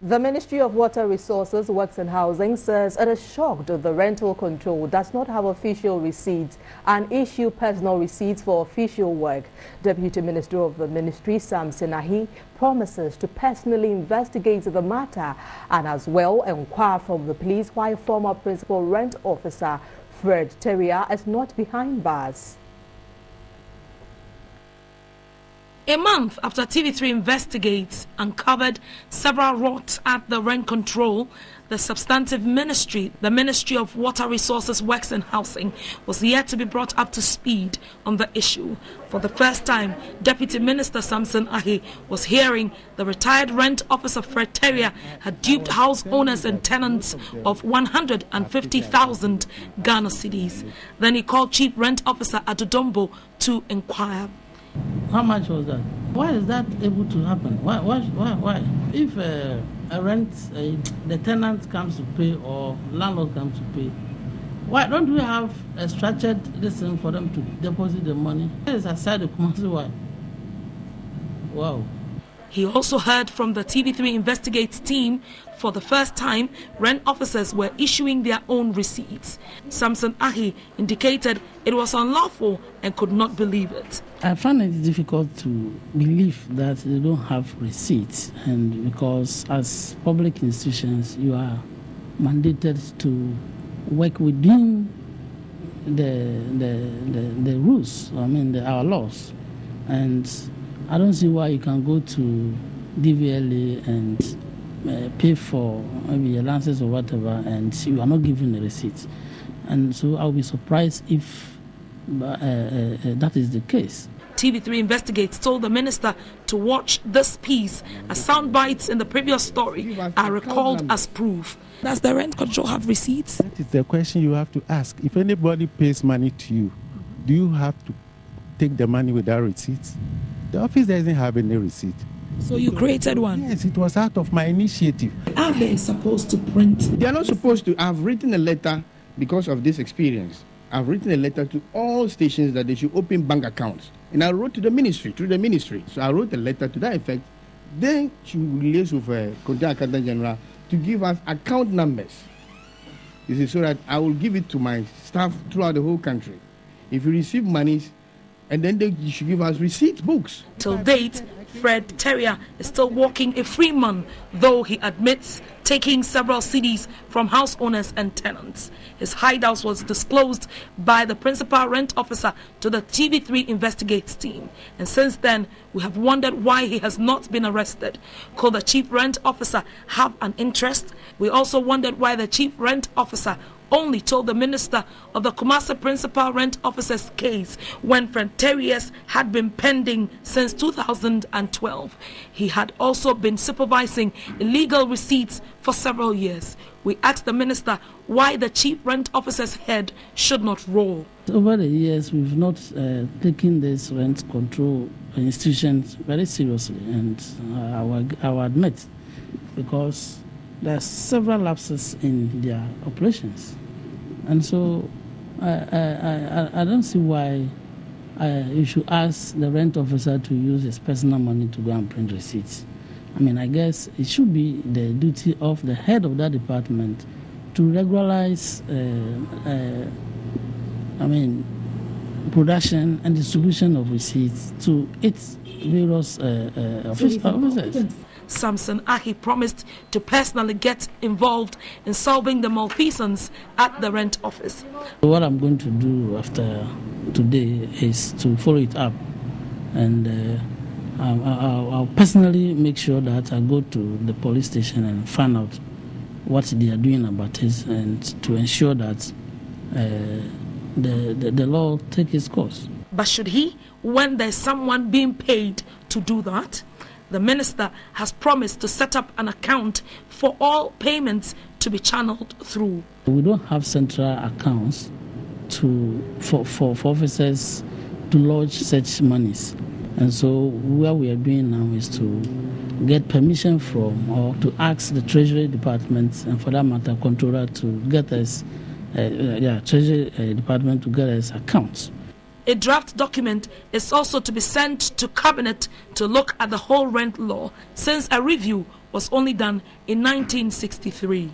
The Ministry of Water Resources, Works and Housing says it is shocked the rental control does not have official receipts and issue personal receipts for official work. Deputy Minister of the Ministry, Samson Ahi, promises to personally investigate the matter and as well inquire from the police why former Principal Rent Officer Fred Terrier is not behind bars. A month after TV3 Investigates uncovered several rots at the rent control, the substantive ministry, the Ministry of Water Resources, Works and Housing, was yet to be brought up to speed on the issue. For the first time, Deputy Minister Samson Ahi was hearing the retired rent officer Fred Terrier had duped house owners and tenants of 150,000 Ghana cedis. Then he called Chief Rent Officer Adudombo to inquire. How much was that? Why is that able to happen? Why? If the tenant comes to pay or landlord comes to pay, why don't we have a structured listen for them to deposit the money? That is aside the community. Why? Wow. He also heard from the TV3 Investigates team for the first time rent officers were issuing their own receipts. Samson Ahi indicated it was unlawful and could not believe it. I find it difficult to believe that they don't have receipts, and because as public institutions you are mandated to work within the rules, our laws, and I don't see why you can go to DVLA and pay for maybe a license or whatever, and you are not given a receipt. And so I'll be surprised if that is the case. TV3 Investigates told the minister to watch this piece, as sound bites in the previous story are recalled as proof. Does the rent control have receipts? That is the question you have to ask. If anybody pays money to you, do you have to take the money without receipts? The office doesn't have any receipt. So you created one? Yes, it was out of my initiative. Are they supposed to print? They are not supposed to. I've written a letter because of this experience. I've written a letter to all stations that they should open bank accounts. And I wrote to the ministry, through the ministry. So I wrote a letter to that effect. Then she liaised with Contact Accountant General to give us account numbers. You see, so that I will give it to my staff throughout the whole country. If you receive monies, and then you should give us receipt books. Till date, Fred Terrier is still walking a free man, though he admits taking several CDs from house owners and tenants. His hideout was disclosed by the principal rent officer to the TV3 Investigates team. And since then, we have wondered why he has not been arrested. Could the chief rent officer have an interest? We also wondered why the chief rent officer only told the minister of the Kumasi principal rent officer's case when Fred Terrier's had been pending since 2012. He had also been supervising illegal receipts for several years. We asked the minister why the chief rent officer's head should not roll. Over the years, we've not taken this rent control institutions very seriously, and I will admit, because there are several lapses in their operations. And so I don't see why you should ask the rent officer to use his personal money to go and print receipts. I guess it should be the duty of the head of that department to regularize production and distribution of receipts to its various officers. Samson Ahi promised to personally get involved in solving the malfeasance at the rent office. What I'm going to do after today is to follow it up, and I'll personally make sure that I go to the police station and find out what they are doing about it, and to ensure that the law takes its course. But should he, when there's someone being paid to do that? The minister has promised to set up an account for all payments to be channeled through. We don't have central accounts for officers to lodge such monies. And so what we are doing now is to get permission from, or to ask the Treasury Department, and for that matter, Controller, to get us, Treasury Department to get us accounts. A draft document is also to be sent to Cabinet to look at the whole rent law, since a review was only done in 1963.